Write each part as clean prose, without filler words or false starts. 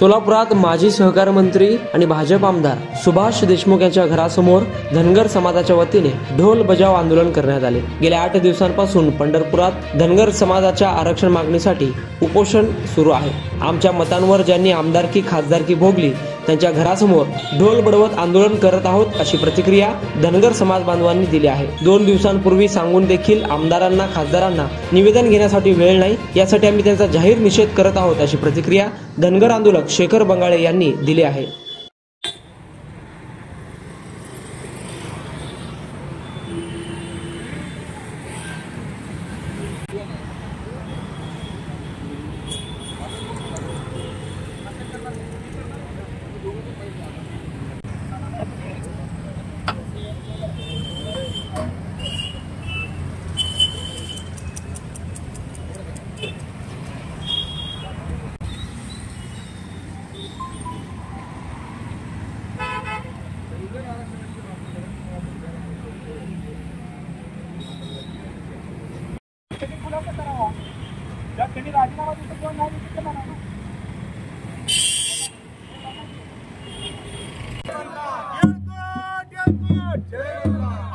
सोलापुरात माजी सहकार मंत्री आणि भाजप आमदार सुभाष देशमुख यांच्या घरासमोर धनगर समाजाच्या वतीने ढोल बजाव आंदोलन करण्यात आले। गेल्या 8 दिवसांपासून पंढरपुरात धनगर समाजाच्या आरक्षण मागणीसाठी उपोषण सुरू आहे। आमच्या मतांवर ज्यांनी आमदारकी खासदारकी भोगली त्यांच्या घरासमोर ढोल बडवत आंदोलन करत आहोत अशी प्रतिक्रिया धनगर समाज बांधवांनी दिली आहे। 2 दिवसांपूर्वी सांगून देखील आमदारांना खासदारांना निवेदन घेण्यासाठी वेळ नाही, यासाठी आम्ही त्यांचा जाहीर निषेध करत आहोत अशी प्रतिक्रिया धनगर आंदोलक शेखर बंगाळे यांनी दिली आहे।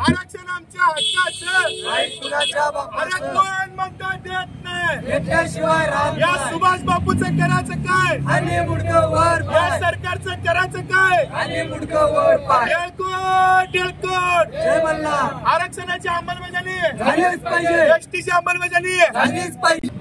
आरक्षण आमच्या हक्काचं, अरे कोण म्हणता देत नाही। या सुभाष बापूचं करायचं काय, या सरकारचं करायचं काय। आरक्षणाची अंमलबजावणी झालीच पाहिजे, एसटीची अंमलबजावणी झालीच पाहिजे।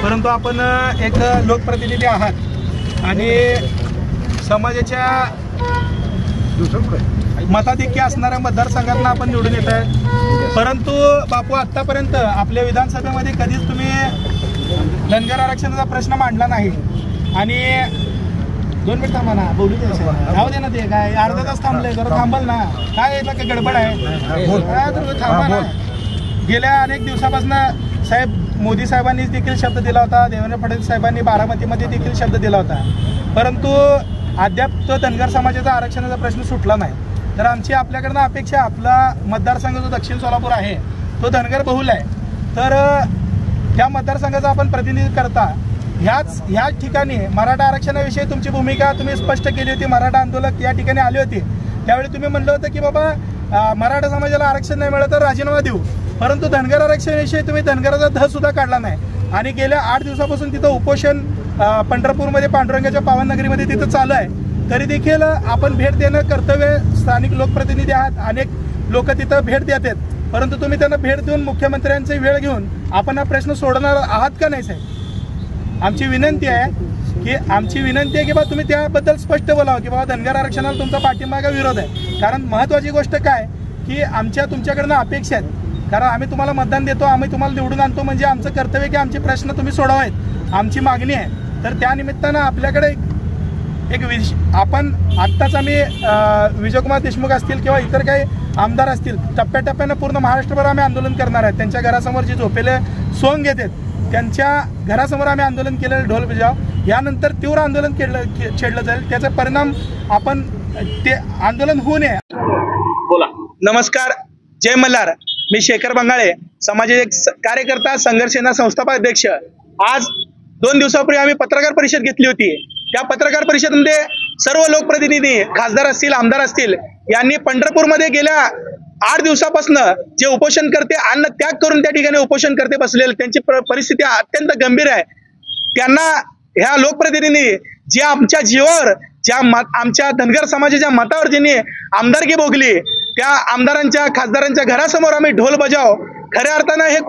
परंतु आपण एक लोकप्रतिनिधी आहात आणि समाजाच्या मताधिक्य असणाऱ्या मतदारसंघातून आपण निवडून येत आहे। परंतु बापू, आतापर्यंत आपल्या विधानसभेमध्ये कधीच तुम्ही धनगर आरक्षणाचा प्रश्न मांडला नाही। आणि 2 मिनिट थांबा ना, बोलू दे, राहू दे ना, ते काय अर्धा तास थांबले, जरा थांबल ना, काय यातलं काय गडबड आहे, थांबा ना। गेल्या अनेक दिवसापासून साहेब मोदी साहेबांनी देखील शब्द दिला होता, देवेंद्र फडणवीस साहेबांनी बारामतीमध्ये देखील शब्द दिला होता, परंतु अद्याप तो धनगर समाजाचा आरक्षणाचा प्रश्न सुटला नाही। तर आमची आपल्याकडनं अपेक्षा, आपला मतदारसंघ जो दक्षिण सोलापूर आहे तो धनगर बहुल आहे, तर त्या मतदारसंघाचा आपण प्रतिनिधित्व करता ह्याच ठिकाणी मराठा आरक्षणाविषयी तुमची भूमिका तुम्ही स्पष्ट केली होती। मराठा आंदोलक या ठिकाणी आले होते, त्यावेळी तुम्ही म्हणलं होतं की बाबा मराठा समाजाला आरक्षण नाही मिळालं तर राजीनामा देऊ, परंतु धनगर आरक्षणाविषयी तुम्ही धनगराचा ध सुद्धा काढला नाही। आणि गेल्या 8 दिवसापासून तिथं उपोषण पंढरपूरमध्ये पांडुरंगाच्या पावननगरीमध्ये तिथं चालू आहे, तरी देखील आपण भेट देणं कर्तव्य, स्थानिक लोकप्रतिनिधी आहात, अनेक लोक तिथं भेट देतात, परंतु तुम्ही त्यांना भेट देऊन मुख्यमंत्र्यांचा वेळ घेऊन आपण हा प्रश्न सोडणार आहात का नाही साहेब? आमची विनंती आहे की बाबा तुम्ही त्याबद्दल स्पष्ट बोलावं की बाबा धनगर आरक्षणाला तुमचा पाठिंबा का विरोध आहे। कारण महत्त्वाची गोष्ट काय की आमच्या तुमच्याकडनं अपेक्षा आहेत, कारण आम्ही तुम्हाला मतदान देतो, आम्ही तुम्हाला निवडून आणतो, म्हणजे आमचं कर्तव्य की आमचे प्रश्न तुम्ही सोडवावेत, आमची मागणी आहे। तर त्या निमित्तानं आपल्याकडे आपण आत्ताच आम्ही विजयकुमार देशमुख असतील किंवा इतर काही आमदार असतील, टप्प्याटप्प्यानं पूर्ण महाराष्ट्रभर आम्ही आंदोलन करणार आहेत। त्यांच्या घरासमोर जे झोपेले सोंग घेतात त्यांच्या घरासमोर आम्ही आंदोलन केलेलं ढोल बजाव, यानंतर तीव्र आंदोलन छेडलं जाईल, त्याचा परिणाम आपण ते आंदोलन होऊ नये। बोला। नमस्कार, जय मल्हार। मी शेखर बंगाळे, समाजाचे कार्यकर्ता, संघर्ष सेना संस्थापक अध्यक्ष। आज 2 दिवसापूर्वी आम्ही पत्रकार परिषद घेतली होती त्या पत्रकार परिषदेमध्ये सर्व लोकप्रतिनिधी, खासदार असतील, आमदार असतील, यांनी पंढरपूरमध्ये गेल्या 8 दिवसापासून जे उपोषणकर्ते अन्न त्याग करून त्या ठिकाणी उपोषणकर्ते बसलेले, त्यांची परिस्थिती अत्यंत गंभीर आहे. त्यांना ह्या लोकप्रतिनिधी जे आमच्या जीवावर, आमच्या धनगर समाजाच्या मतावर ज्यांनी आमदारकी भोगली, त्या आमदारांच्या, खासदारांच्या घरासमोर आम्ही ढोल बजाव, खऱ्या अर्थानं हे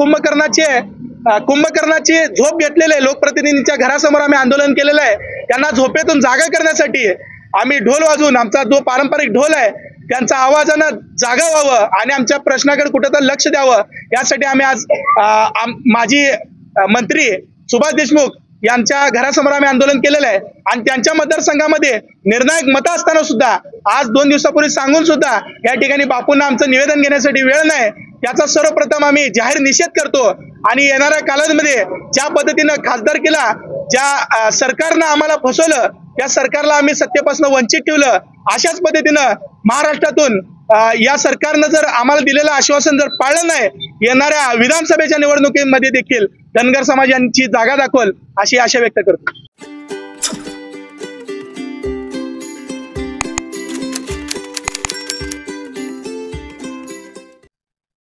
कुंभकर्णाची झोप घेतलेले लोकप्रतिनिधींच्या घरासमोर आम्ही आंदोलन केलेलं आहे. त्यांना झोपेतून जागा करण्यासाठी आम्ही ढोल वाजवून, आमचा जो पारंपरिक ढोल आहे त्यांचा आवाजानं जागा व्हावं आणि आमच्या प्रश्नाकडे कुठेतरी लक्ष द्यावं, यासाठी आम्ही आज माजी मंत्री सुभाष देशमुख यांच्या घरासमोर आम्ही आंदोलन केलेलं आहे. आणि त्यांच्या मतदारसंघामध्ये निर्णायक मतं असताना सुद्धा आज 2 दिवसापूर्वी सांगून सुद्धा या ठिकाणी बापूंना आमचं निवेदन घेण्यासाठी वेळ नाही, याचा सर्वप्रथम आम्ही जाहीर निषेध करतो. आणि येणाऱ्या कालावधीमध्ये ज्या पद्धतीनं खासदारकीला ज्या सरकारनं आम्हाला फसवलं, त्या सरकारला आम्ही सत्तेपासून वंचित ठेवलं, अशाच पद्धतीनं महाराष्ट्रातून या सरकारनं जर आम्हाला दिलेलं आश्वासन जर पाळलं नाही, येणाऱ्या विधानसभेच्या निवडणुकीमध्ये देखील धनगर समाज यांची जागा दाखवल, अशी आशा व्यक्त करतो.